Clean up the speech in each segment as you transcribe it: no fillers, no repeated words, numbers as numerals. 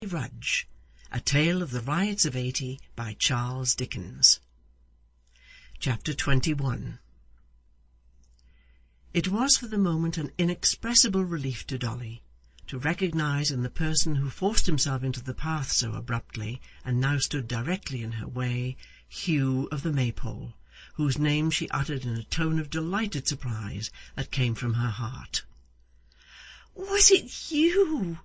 Rudge, A Tale of the Riots of '80 by Charles Dickens. Chapter 21. It was for the moment an inexpressible relief to Dolly to recognise in the person who forced himself into the path so abruptly and now stood directly in her way, Hugh of the Maypole, whose name she uttered in a tone of delighted surprise that came from her heart. "Was it you?"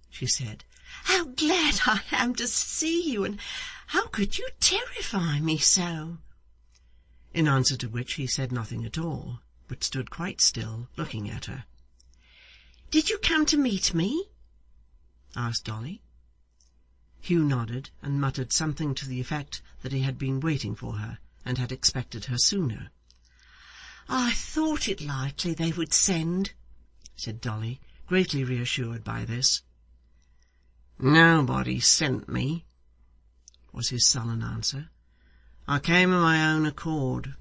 she said. "How glad I am to see you, and how could you terrify me so?" In answer to which he said nothing at all, but stood quite still, looking at her. "Did you come to meet me?" asked Dolly. Hugh nodded, and muttered something to the effect that he had been waiting for her, and had expected her sooner. "I thought it likely they would send," said Dolly, greatly reassured by this. "Nobody sent me," was his sullen answer. "I came of my own accord."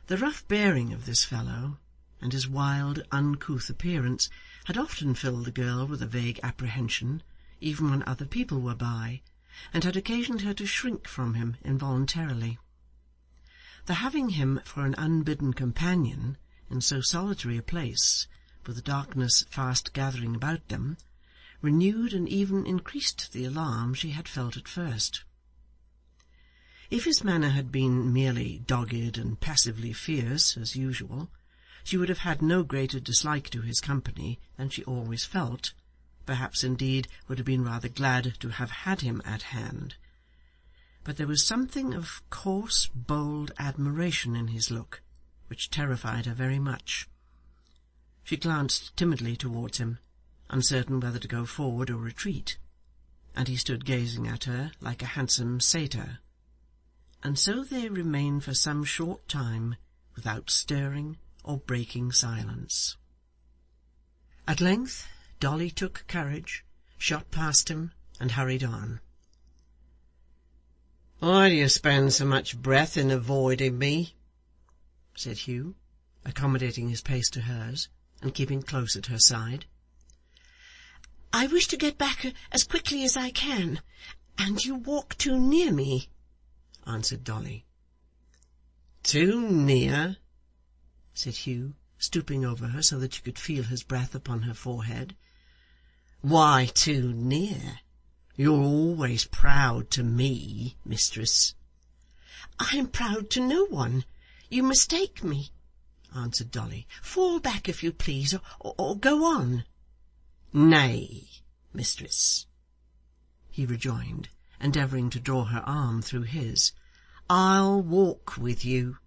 The rough bearing of this fellow, and his wild, uncouth appearance, had often filled the girl with a vague apprehension, even when other people were by, and had occasioned her to shrink from him involuntarily. The having him for an unbidden companion in so solitary a place, with the darkness fast gathering about them, renewed and even increased the alarm she had felt at first. If his manner had been merely dogged and passively fierce, as usual, she would have had no greater dislike to his company than she always felt, perhaps indeed would have been rather glad to have had him at hand. But there was something of coarse, bold admiration in his look, which terrified her very much. She glanced timidly towards him, uncertain whether to go forward or retreat, and he stood gazing at her like a handsome satyr. And so they remained for some short time without stirring or breaking silence. At length Dolly took courage, shot past him, and hurried on. "Why do you spend so much breath in avoiding me?" said Hugh, accommodating his pace to hers, and keeping close at her side. "I wish to get back as quickly as I can, and you walk too near me," answered Dolly. "Too near?" said Hugh, stooping over her so that she could feel his breath upon her forehead. "Why too near? You're always proud to me, mistress." "I am proud to no one. You mistake me," answered Dolly. "Fall back, if you please, or go on." "Nay, mistress," he rejoined, endeavouring to draw her arm through his. "I'll walk with you."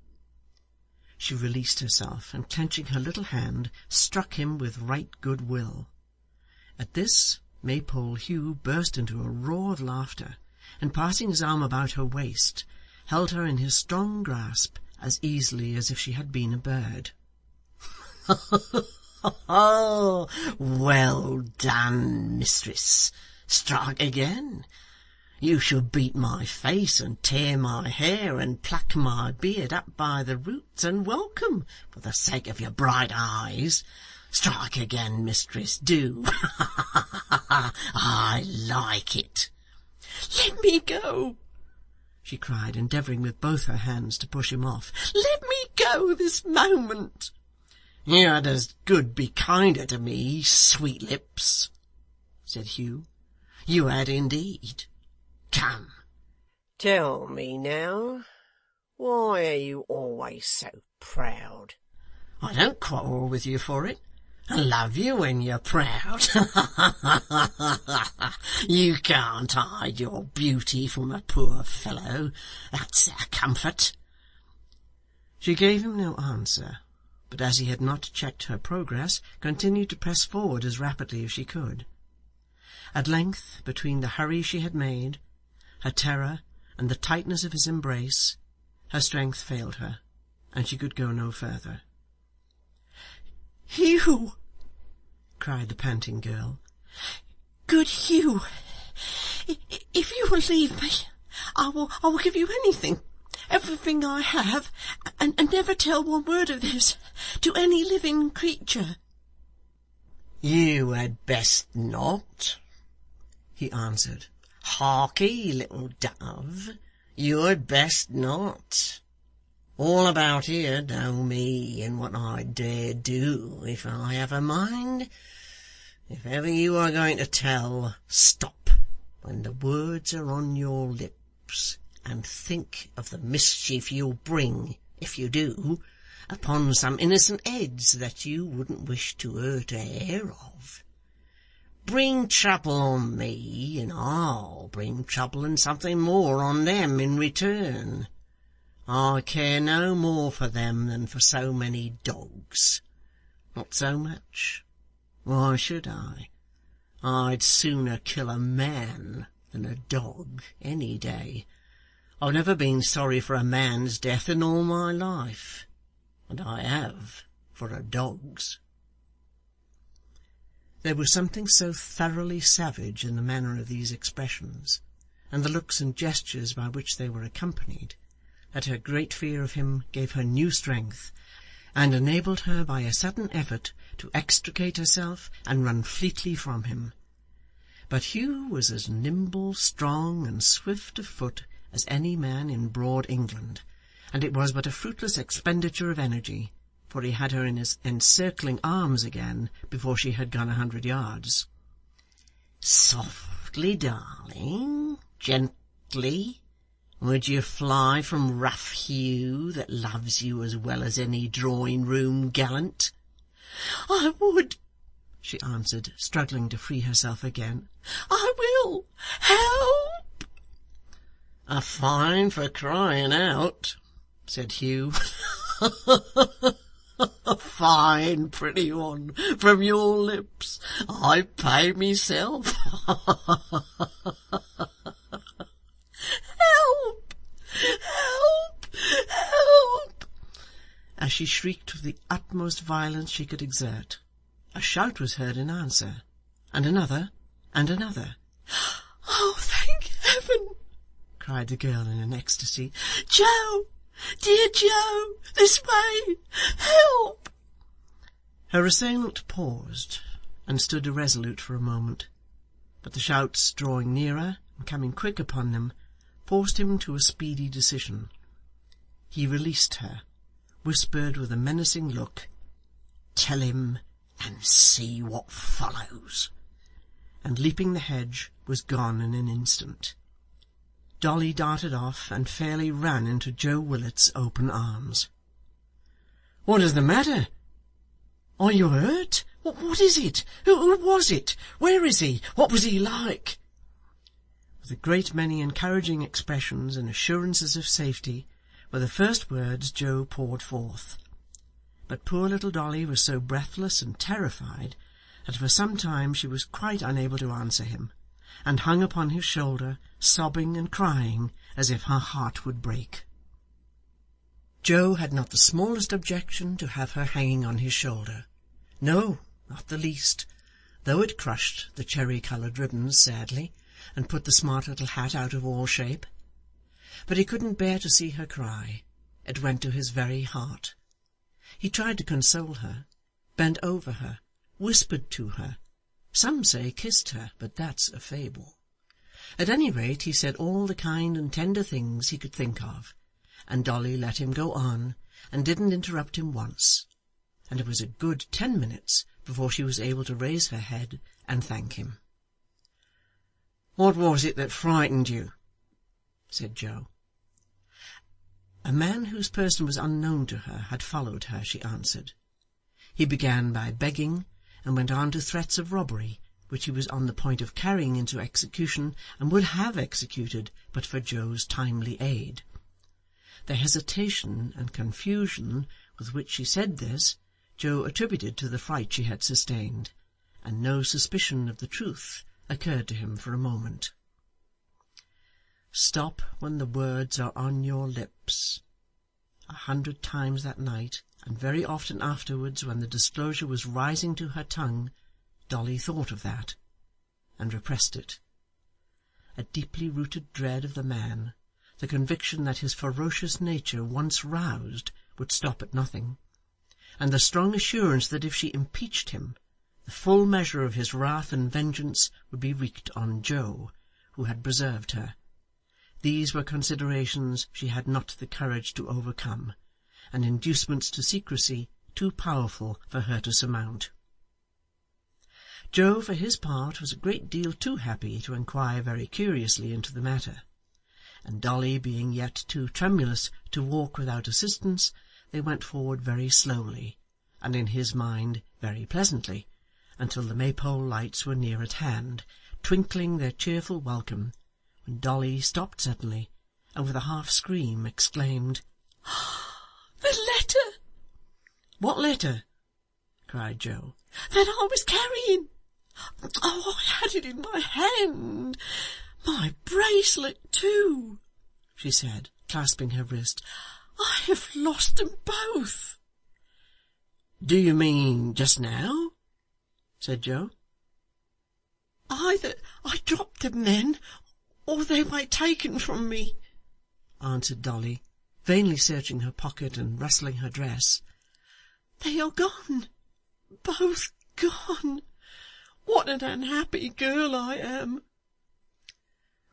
She released herself, and clenching her little hand, struck him with right good will. At this, Maypole Hugh burst into a roar of laughter, and passing his arm about her waist, held her in his strong grasp as easily as if she had been a bird. "Oh, well done, mistress! Strike again! You shall beat my face, and tear my hair, and pluck my beard up by the roots, and welcome, for the sake of your bright eyes. Strike again, mistress, do. I like it." "Let me go," she cried, endeavouring with both her hands to push him off. "Let me go this moment." "You had as good be kinder to me, sweet lips," said Hugh. "You had indeed. Come, tell me now, why are you always so proud? I don't quarrel with you for it, and love you when you're proud. You can't hide your beauty from a poor fellow, that's a comfort." She gave him no answer, but as he had not checked her progress, continued to press forward as rapidly as she could. At length, between the hurry she had made, her terror, and the tightness of his embrace, her strength failed her, and she could go no further. "Hugh!" cried the panting girl. "Good Hugh! If you will leave me, I will give you anything, everything I have, and never tell one word of this to any living creature." "You had best not," he answered. "Harkee, little dove, you had best not. All about here know me, and what I dare do if I have a mind. If ever you are going to tell, stop when the words are on your lips, and think of the mischief you'll bring, if you do, upon some innocent heads that you wouldn't wish to hurt a hair of. Bring trouble on me, and I'll bring trouble and something more on them in return. I care no more for them than for so many dogs. Not so much. Why should I? I'd sooner kill a man than a dog any day. I've never been sorry for a man's death in all my life, and I have for a dog's." There was something so thoroughly savage in the manner of these expressions, and the looks and gestures by which they were accompanied, that her great fear of him gave her new strength, and enabled her by a sudden effort to extricate herself and run fleetly from him. But Hugh was as nimble, strong, and swift of foot as any man in broad England, and it was but a fruitless expenditure of energy, for he had her in his encircling arms again before she had gone 100 yards. "Softly, darling, gently. Would you fly from rough Hugh, that loves you as well as any drawing-room gallant?" "I would," she answered, struggling to free herself again. "I will. Help!" "A fine for crying out," said Hugh. "A fine, pretty one, from your lips. I pay myself. Help! Help! Help!" as she shrieked with the utmost violence she could exert. A shout was heard in answer, and another, and another. "Oh, thank heaven!" cried the girl in an ecstasy. "Joe! Dear Joe! This way! Help!" Her assailant paused, and stood irresolute for a moment, but the shouts drawing nearer and coming quick upon them forced him to a speedy decision. He released her, whispered with a menacing look, "Tell him, and see what follows," and leaping the hedge was gone in an instant. Dolly darted off and fairly ran into Joe Willet's open arms. "What is the matter? Are you hurt? What is it? Who was it? Where is he? What was he like?" With a great many encouraging expressions and assurances of safety were the first words Joe poured forth. But poor little Dolly was so breathless and terrified that for some time she was quite unable to answer him, and hung upon his shoulder, sobbing and crying as if her heart would break. Joe had not the smallest objection to have her hanging on his shoulder. No, not the least, though it crushed the cherry-coloured ribbons sadly, and put the smart little hat out of all shape. But he couldn't bear to see her cry. It went to his very heart. He tried to console her, bent over her, whispered to her, some say kissed her, but that's a fable. At any rate, he said all the kind and tender things he could think of, and Dolly let him go on, and didn't interrupt him once, and it was a good 10 minutes before she was able to raise her head and thank him. "What was it that frightened you?" said Joe. A man whose person was unknown to her had followed her, she answered. He began by begging, and went on to threats of robbery, which he was on the point of carrying into execution, and would have executed but for Joe's timely aid. The hesitation and confusion with which she said this, Joe attributed to the fright she had sustained, and no suspicion of the truth occurred to him for a moment. "Stop when the words are on your lips." 100 times that night, and very often afterwards when the disclosure was rising to her tongue, Dolly thought of that, and repressed it. A deeply rooted dread of the man, the conviction that his ferocious nature, once roused, would stop at nothing, and the strong assurance that if she impeached him, the full measure of his wrath and vengeance would be wreaked on Joe, who had preserved her. These were considerations she had not the courage to overcome, and inducements to secrecy too powerful for her to surmount. Joe, for his part, was a great deal too happy to inquire very curiously into the matter, and Dolly being yet too tremulous to walk without assistance, they went forward very slowly, and in his mind very pleasantly, until the Maypole lights were near at hand, twinkling their cheerful welcome, when Dolly stopped suddenly, and with a half scream exclaimed, "The letter!" "What letter?" cried Joe. "That I was carrying. Oh, I had it in my hand. My bracelet too," she said, clasping her wrist. "I have lost them both." "Do you mean just now?" said Joe. "Either I dropped them then, or they were taken from me," answered Dolly, vainly searching her pocket and rustling her dress. "They are gone, both gone. What an unhappy girl I am!"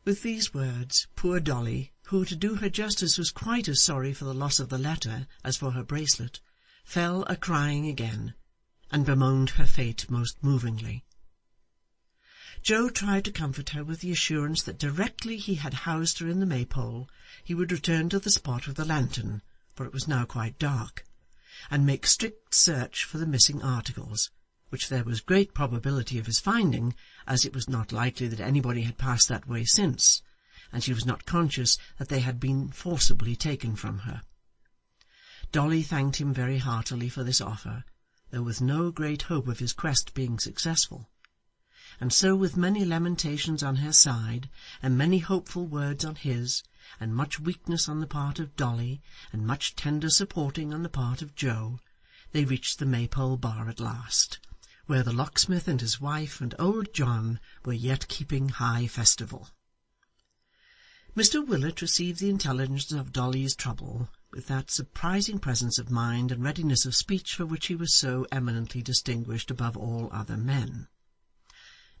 With these words, poor Dolly, who, to do her justice, was quite as sorry for the loss of the letter as for her bracelet, fell a-crying again, and bemoaned her fate most movingly. Joe tried to comfort her with the assurance that directly he had housed her in the Maypole, he would return to the spot with the lantern, for it was now quite dark, and make strict search for the missing articles, which there was great probability of his finding, as it was not likely that anybody had passed that way since, and she was not conscious that they had been forcibly taken from her. Dolly thanked him very heartily for this offer, though with no great hope of his quest being successful, and so with many lamentations on her side, and many hopeful words on his, and much weakness on the part of Dolly, and much tender supporting on the part of Joe, they reached the Maypole bar at last, where the locksmith and his wife and old John were yet keeping high festival. Mr Willet received the intelligence of Dolly's trouble with that surprising presence of mind and readiness of speech for which he was so eminently distinguished above all other men.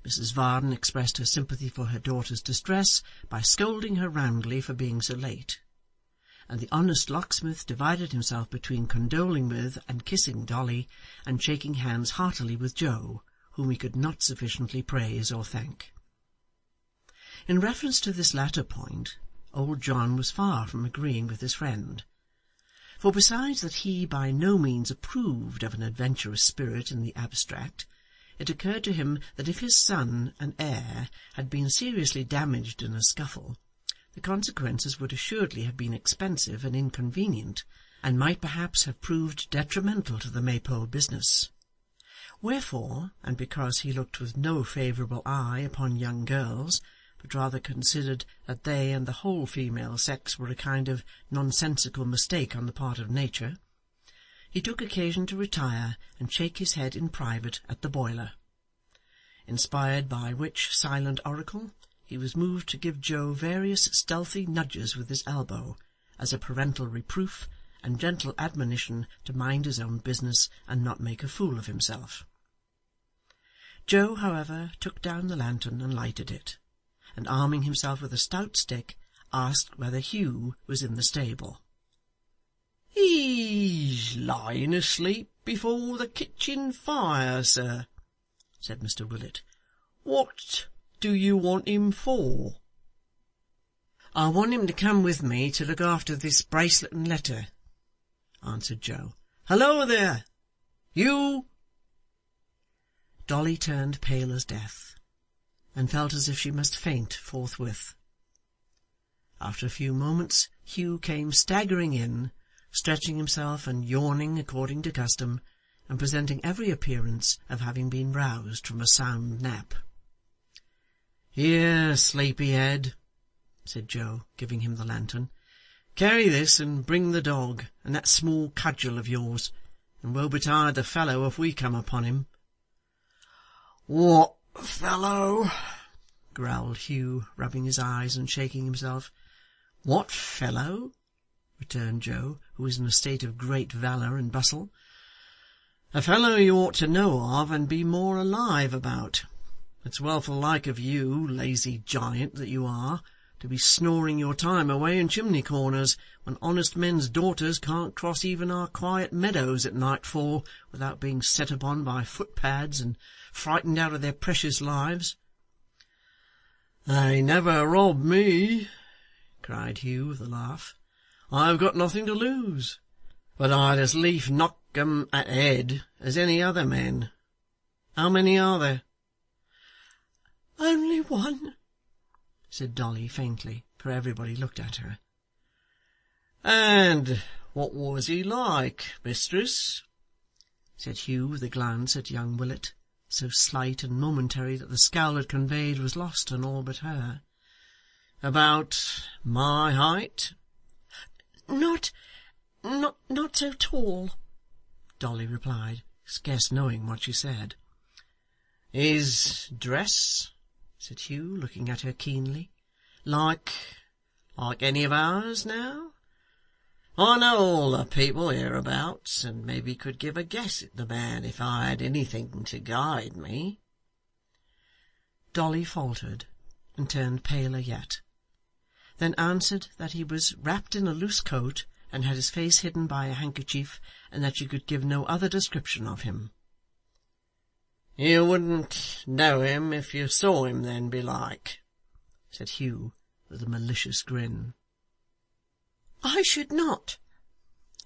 Mrs Varden expressed her sympathy for her daughter's distress by scolding her roundly for being so late, and the honest locksmith divided himself between condoling with and kissing Dolly, and shaking hands heartily with Joe, whom he could not sufficiently praise or thank. In reference to this latter point, old John was far from agreeing with his friend, for besides that he by no means approved of an adventurous spirit in the abstract, it occurred to him that if his son and heir had been seriously damaged in a scuffle, the consequences would assuredly have been expensive and inconvenient, and might perhaps have proved detrimental to the Maypole business. Wherefore, and because he looked with no favourable eye upon young girls, but rather considered that they and the whole female sex were a kind of nonsensical mistake on the part of nature, he took occasion to retire and shake his head in private at the boiler, inspired by which silent oracle he was moved to give Joe various stealthy nudges with his elbow, as a parental reproof and gentle admonition to mind his own business and not make a fool of himself. Joe, however, took down the lantern and lighted it, and arming himself with a stout stick, asked whether Hugh was in the stable. "He's lying asleep before the kitchen fire, sir," said Mr Willet. "What do you want him for?" "I want him to come with me to look after this bracelet and letter," answered Joe. "Halloa there! You!" Dolly turned pale as death, and felt as if she must faint forthwith. After a few moments, Hugh came staggering in, stretching himself and yawning according to custom, and presenting every appearance of having been roused from a sound nap. "Here, sleepy head," said Joe, giving him the lantern. "Carry this, and bring the dog, and that small cudgel of yours, and woe betide the fellow if we come upon him." "What fellow?" growled Hugh, rubbing his eyes and shaking himself. "What fellow?" returned Joe, who was in a state of great valour and bustle. A fellow you ought to know of and be more alive about. It's well for the like of you, lazy giant that you are, to be snoring your time away in chimney corners, when honest men's daughters can't cross even our quiet meadows at nightfall without being set upon by footpads and frightened out of their precious lives. They never rob me, cried Hugh with a laugh. I've got nothing to lose, but I'd as lief knock 'em at head as any other men. How many are there? Only one, said Dolly faintly, for everybody looked at her. And what was he like, mistress? Said Hugh with a glance at young Willet, so slight and momentary that the scowl it conveyed was lost on all but her. About my height? Not so tall, Dolly replied, scarce knowing what she said. His dress, said Hugh, looking at her keenly, like any of ours now? I know all the people hereabouts, and maybe could give a guess at the man if I had anything to guide me. Dolly faltered, and turned paler yet, then answered that he was wrapped in a loose coat, and had his face hidden by a handkerchief, and that she could give no other description of him. You wouldn't know him if you saw him then, belike, said Hugh, with a malicious grin. I should not,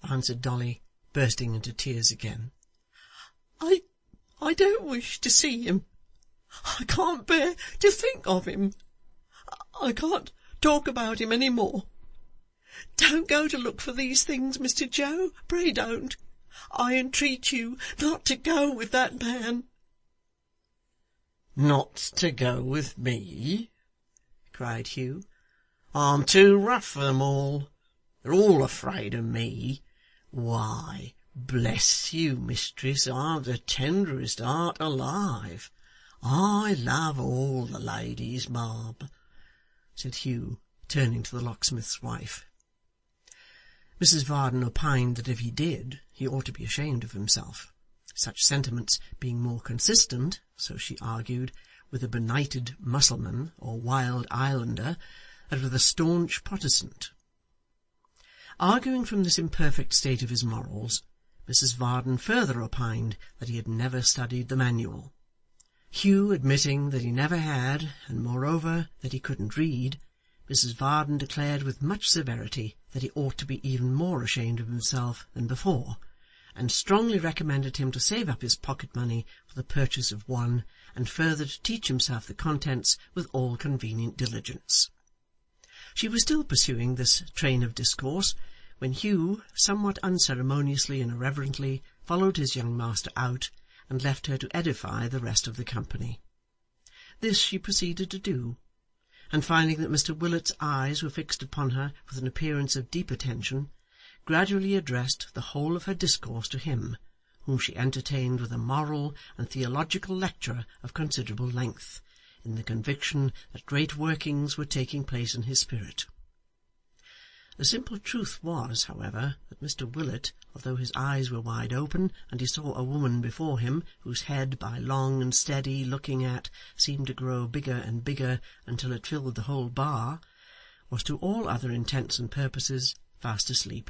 answered Dolly, bursting into tears again. I don't wish to see him. I can't bear to think of him. I can't talk about him any more. Don't go to look for these things, Mr. Joe. Pray don't. I entreat you not to go with that man. Not to go with me? Cried Hugh. I'm too rough for them all. They're all afraid of me. Why, bless you, mistress, I've the tenderest heart alive. I love all the ladies, ma'am, said Hugh, turning to the locksmith's wife. Mrs Varden opined that if he did, he ought to be ashamed of himself, such sentiments being more consistent, so she argued, with a benighted Mussulman or wild islander than with a staunch Protestant. Arguing from this imperfect state of his morals, Mrs Varden further opined that he had never studied the manual. Hugh admitting that he never had, and moreover that he couldn't read, Mrs Varden declared with much severity that he ought to be even more ashamed of himself than before, and strongly recommended him to save up his pocket money for the purchase of one, and further to teach himself the contents with all convenient diligence. She was still pursuing this train of discourse, when Hugh, somewhat unceremoniously and irreverently, followed his young master out, and left her to edify the rest of the company. This she proceeded to do, and finding that Mr Willet's eyes were fixed upon her with an appearance of deep attention, gradually addressed the whole of her discourse to him, whom she entertained with a moral and theological lecture of considerable length, in the conviction that great workings were taking place in his spirit. The simple truth was, however, that Mr Willet, although his eyes were wide open, and he saw a woman before him, whose head, by long and steady looking at, seemed to grow bigger and bigger until it filled the whole bar, was to all other intents and purposes fast asleep,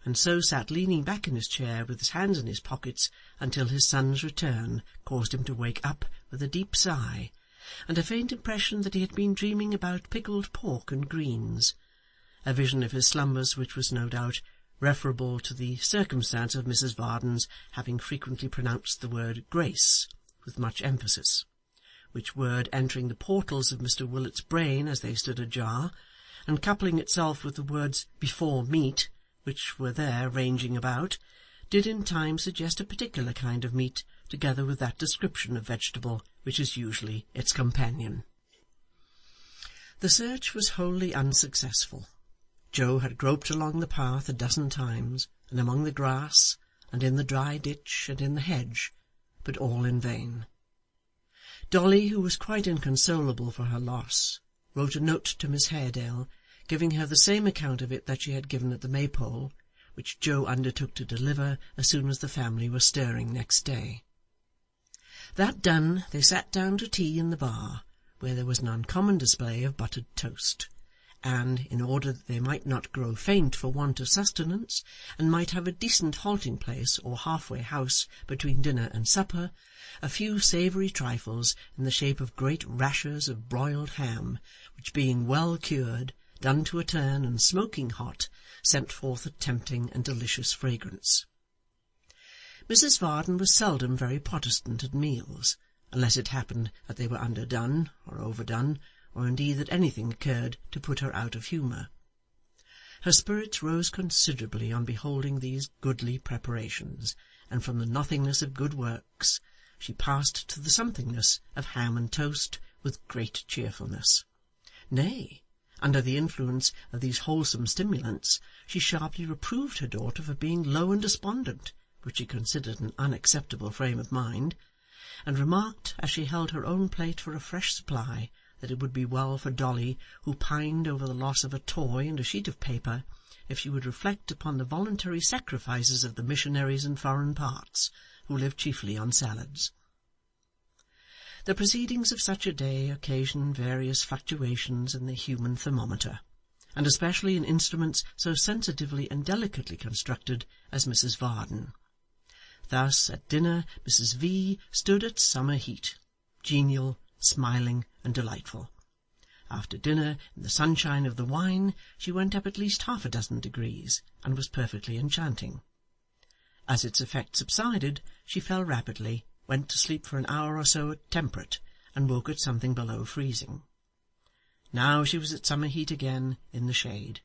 and so sat leaning back in his chair with his hands in his pockets until his son's return caused him to wake up with a deep sigh, and a faint impression that he had been dreaming about pickled pork and greens, a vision of his slumbers which was no doubt referable to the circumstance of Mrs Varden's having frequently pronounced the word grace with much emphasis, which word entering the portals of Mr Willet's brain as they stood ajar, and coupling itself with the words before meat, which were there ranging about, did in time suggest a particular kind of meat, together with that description of vegetable which is usually its companion. The search was wholly unsuccessful. Joe had groped along the path a dozen times, and among the grass, and in the dry ditch, and in the hedge, but all in vain. Dolly, who was quite inconsolable for her loss, wrote a note to Miss Haredale, giving her the same account of it that she had given at the Maypole, which Joe undertook to deliver as soon as the family were stirring next day. That done, they sat down to tea in the bar, where there was an uncommon display of buttered toast, and, in order that they might not grow faint for want of sustenance, and might have a decent halting-place or half-way house between dinner and supper, a few savoury trifles in the shape of great rashers of broiled ham, which being well cured, done to a turn, and smoking hot, sent forth a tempting and delicious fragrance. Mrs Varden was seldom very Protestant at meals, unless it happened that they were underdone or overdone, or indeed that anything occurred to put her out of humour. Her spirits rose considerably on beholding these goodly preparations, and from the nothingness of good works she passed to the somethingness of ham and toast with great cheerfulness. Nay, under the influence of these wholesome stimulants, she sharply reproved her daughter for being low and despondent, which she considered an unacceptable frame of mind, and remarked, as she held her own plate for a fresh supply, that it would be well for Dolly, who pined over the loss of a toy and a sheet of paper, if she would reflect upon the voluntary sacrifices of the missionaries in foreign parts, who live chiefly on salads. The proceedings of such a day occasion various fluctuations in the human thermometer, and especially in instruments so sensitively and delicately constructed as Mrs Varden. Thus, at dinner, Mrs V. stood at summer heat, genial, smiling, and delightful. After dinner, in the sunshine of the wine, she went up at least 6 degrees, and was perfectly enchanting. As its effect subsided, she fell rapidly, went to sleep for an hour or so at temperate, and woke at something below freezing. Now she was at summer heat again, in the shade,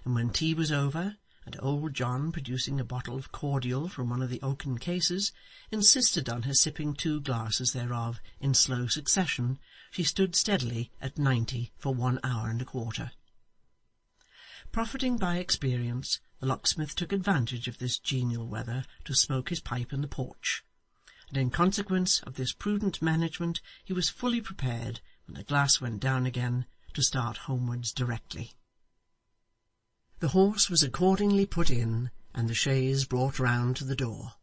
and when tea was over, and old John, producing a bottle of cordial from one of the oaken cases, insisted on her sipping 2 glasses thereof in slow succession, she stood steadily at 90 for 1 hour and a quarter. Profiting by experience, the locksmith took advantage of this genial weather to smoke his pipe in the porch, and in consequence of this prudent management he was fully prepared, when the glass went down again, to start homewards directly. The horse was accordingly put in, and the chaise brought round to the door.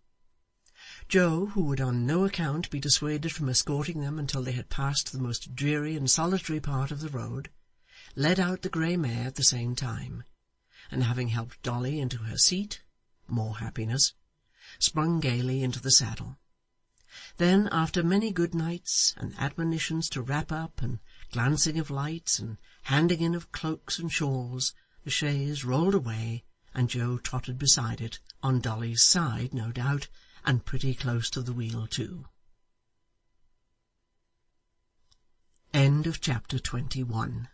Joe, who would on no account be dissuaded from escorting them until they had passed the most dreary and solitary part of the road, led out the grey mare at the same time, and having helped Dolly into her seat, more happiness, sprung gaily into the saddle. Then, after many good nights, and admonitions to wrap up, and glancing of lights, and handing in of cloaks and shawls, the chaise rolled away, and Joe trotted beside it, on Dolly's side, no doubt, and pretty close to the wheel too. Chapter 21.